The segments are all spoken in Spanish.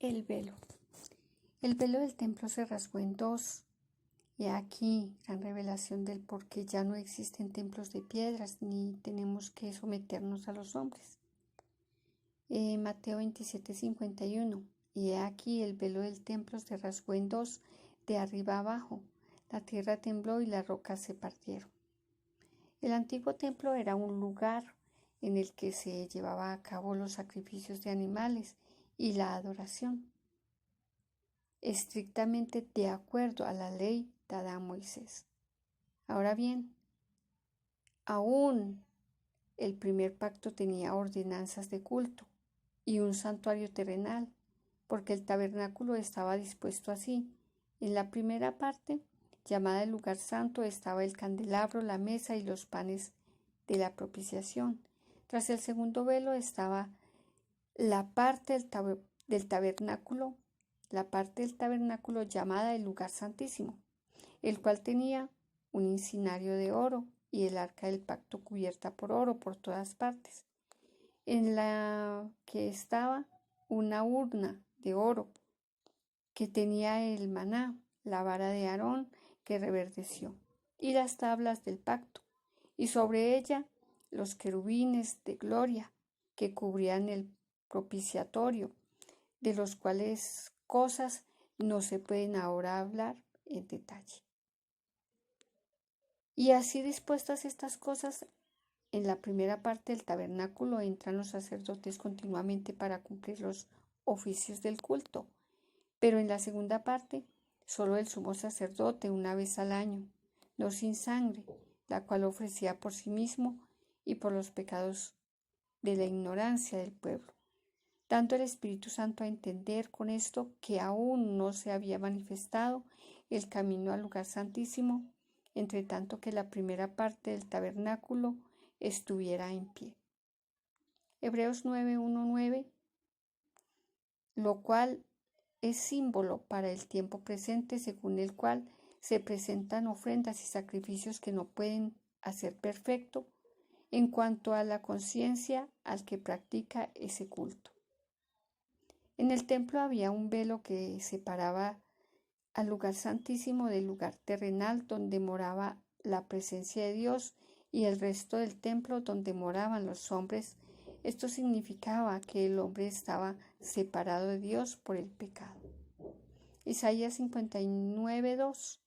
El velo. El velo del templo se rasgó en dos. Y aquí, gran revelación del por qué ya no existen templos de piedras ni tenemos que someternos a los hombres. Mateo 27:51. Y aquí el velo del templo se rasgó en dos, de arriba a abajo. La tierra tembló y las rocas se partieron. El antiguo templo era un lugar en el que se llevaba a cabo los sacrificios de animales y la adoración, estrictamente de acuerdo a la ley dada a Moisés. Ahora bien, aún el primer pacto tenía ordenanzas de culto y un santuario terrenal, porque el tabernáculo estaba dispuesto así. En la primera parte, llamada el lugar santo, estaba el candelabro, la mesa y los panes de la propiciación. Tras el segundo velo estaba la parte del tabernáculo llamada el lugar santísimo, el cual tenía un incinario de oro y el arca del pacto cubierta por oro por todas partes, en la que estaba una urna de oro que tenía el maná, la vara de Aarón que reverdeció, y las tablas del pacto, y sobre ella los querubines de gloria que cubrían el propiciatorio, de los cuales cosas no se pueden ahora hablar en detalle. Y así dispuestas estas cosas, en la primera parte del tabernáculo entran los sacerdotes continuamente para cumplir los oficios del culto, pero en la segunda parte solo el sumo sacerdote una vez al año, no sin sangre, la cual ofrecía por sí mismo y por los pecados de la ignorancia del pueblo, dando el Espíritu Santo a entender con esto que aún no se había manifestado el camino al lugar santísimo, entre tanto que la primera parte del tabernáculo estuviera en pie. Hebreos 9:1-9, lo cual es símbolo para el tiempo presente, según el cual se presentan ofrendas y sacrificios que no pueden hacer perfecto en cuanto a la conciencia al que practica ese culto. En el templo había un velo que separaba al lugar santísimo del lugar terrenal donde moraba la presencia de Dios y el resto del templo donde moraban los hombres. Esto significaba que el hombre estaba separado de Dios por el pecado. Isaías 59:2.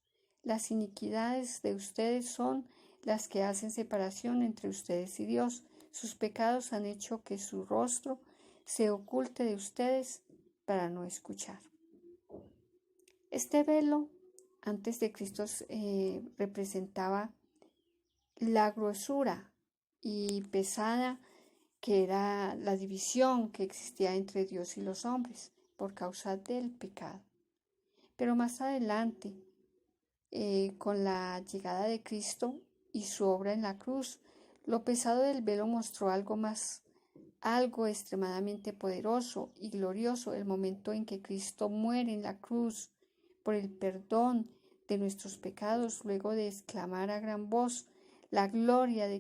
Las iniquidades de ustedes son las que hacen separación entre ustedes y Dios. Sus pecados han hecho que su rostro se oculte de ustedes para no escuchar. Este velo, antes de Cristo, representaba la gruesura y pesada que era la división que existía entre Dios y los hombres por causa del pecado. Pero más adelante, con la llegada de Cristo y su obra en la cruz, lo pesado del velo mostró algo extremadamente poderoso y glorioso, el momento en que Cristo muere en la cruz por el perdón de nuestros pecados, luego de exclamar a gran voz la gloriosa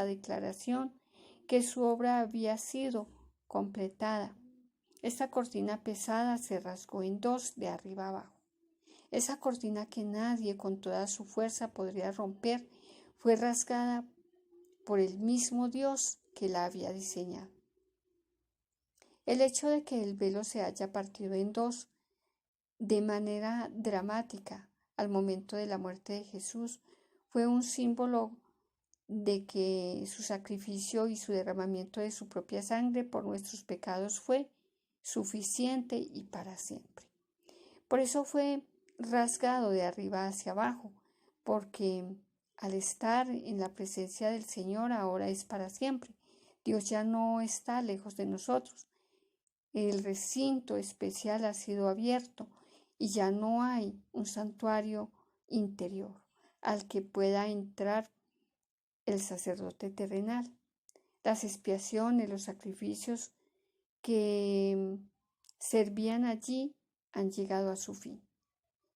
declaración que su obra había sido completada. Esta cortina pesada se rasgó en dos de arriba abajo. Esa cortina que nadie con toda su fuerza podría romper fue rasgada por el mismo Dios que la había diseñado. El hecho de que el velo se haya partido en dos de manera dramática al momento de la muerte de Jesús fue un símbolo de que su sacrificio y su derramamiento de su propia sangre por nuestros pecados fue suficiente y para siempre. Por eso fue rasgado de arriba hacia abajo, porque al estar en la presencia del Señor ahora es para siempre. Dios ya no está lejos de nosotros. El recinto especial ha sido abierto y ya no hay un santuario interior al que pueda entrar el sacerdote terrenal. Las expiaciones, los sacrificios que servían allí han llegado a su fin.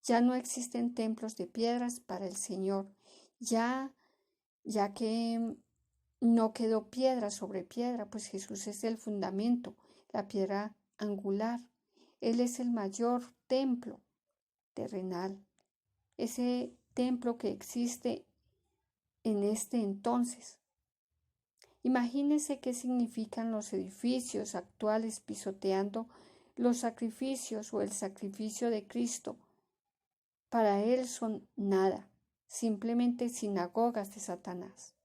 Ya no existen templos de piedras para el Señor, ya que no quedó piedra sobre piedra, pues Jesús es el fundamento, la piedra angular. Él es el mayor templo terrenal, ese templo que existe en este entonces. Imagínense qué significan los edificios actuales pisoteando los sacrificios o el sacrificio de Cristo. Para él son nada, simplemente sinagogas de Satanás.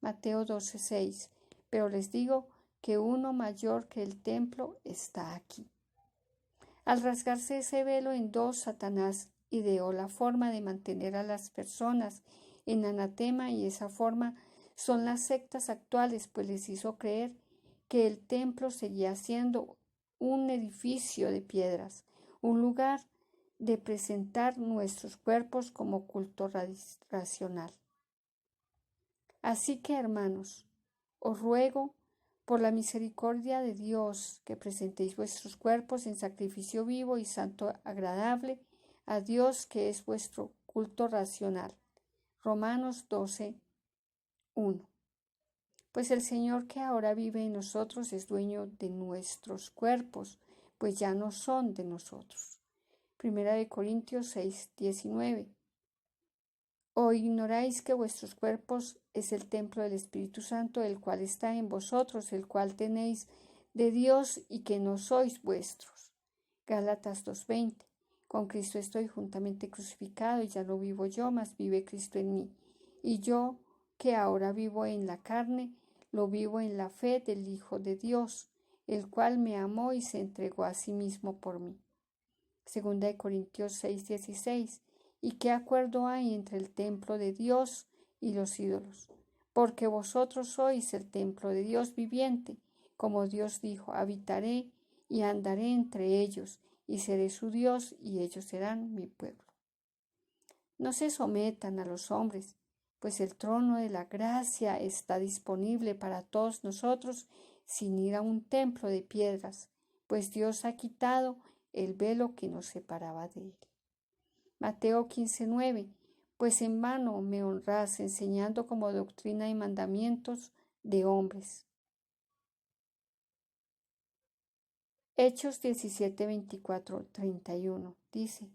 Mateo 12:6. Pero les digo que uno mayor que el templo está aquí. Al rasgarse ese velo en dos, Satanás ideó la forma de mantener a las personas en anatema, y esa forma son las sectas actuales, pues les hizo creer que el templo seguía siendo un edificio de piedras, un lugar de presentar nuestros cuerpos como culto racional. Así que, hermanos, os ruego por la misericordia de Dios que presentéis vuestros cuerpos en sacrificio vivo y santo agradable a Dios, que es vuestro culto racional. Romanos 12:1. Pues el Señor que ahora vive en nosotros es dueño de nuestros cuerpos, pues ya no son de nosotros. Primera de Corintios 6:19. ¿O ignoráis que vuestros cuerpos es el templo del Espíritu Santo, el cual está en vosotros, el cual tenéis de Dios, y que no sois vuestros? Gálatas 2:20. Con Cristo estoy juntamente crucificado, y ya no vivo yo, mas vive Cristo en mí. Y yo, que ahora vivo en la carne, lo vivo en la fe del Hijo de Dios, el cual me amó y se entregó a sí mismo por mí. Segunda de Corintios 6:16. ¿Y qué acuerdo hay entre el templo de Dios y los ídolos? Porque vosotros sois el templo de Dios viviente. Como Dios dijo, habitaré y andaré entre ellos, y seré su Dios, y ellos serán mi pueblo. No se sometan a los hombres, pues el trono de la gracia está disponible para todos nosotros sin ir a un templo de piedras, pues Dios ha quitado el velo que nos separaba de él. Mateo 15:9. Pues en vano me honrás enseñando como doctrina y mandamientos de hombres. Hechos 17:24-31 dice: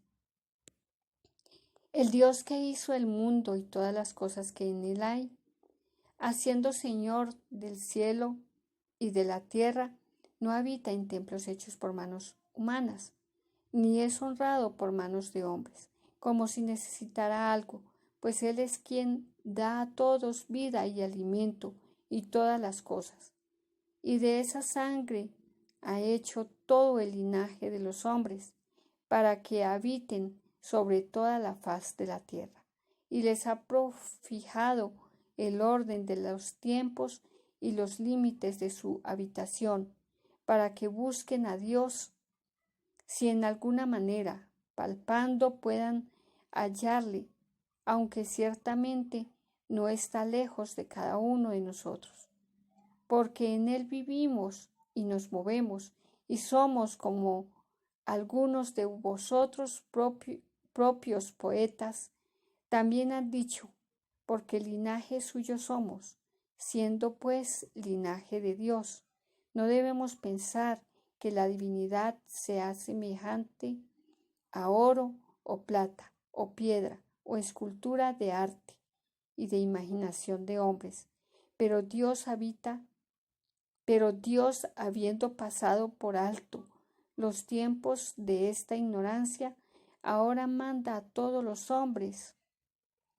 El Dios que hizo el mundo y todas las cosas que en él hay, haciendo Señor del cielo y de la tierra, no habita en templos hechos por manos humanas, ni es honrado por manos de hombres, como si necesitara algo, pues Él es quien da a todos vida y alimento y todas las cosas. Y de esa sangre ha hecho todo el linaje de los hombres, para que habiten sobre toda la faz de la tierra. Y les ha fijado el orden de los tiempos y los límites de su habitación, para que busquen a Dios, si en alguna manera, palpando, puedan hallarle, aunque ciertamente no está lejos de cada uno de nosotros, porque en él vivimos y nos movemos, y somos como algunos de vosotros propios poetas también han dicho, porque linaje suyo somos, siendo pues linaje de Dios. No debemos pensar que la divinidad sea semejante a oro o plata o piedra o escultura de arte y de imaginación de hombres, pero Dios, habiendo pasado por alto los tiempos de esta ignorancia, ahora manda a todos los hombres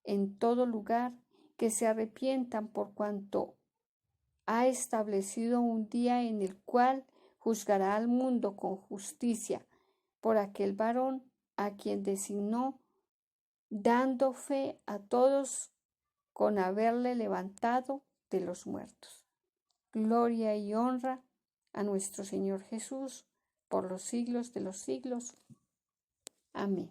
en todo lugar que se arrepientan, por cuanto ha establecido un día en el cual juzgará al mundo con justicia por aquel varón a quien designó, dando fe a todos con haberle levantado de los muertos. Gloria y honra a nuestro Señor Jesús por los siglos de los siglos. Amén.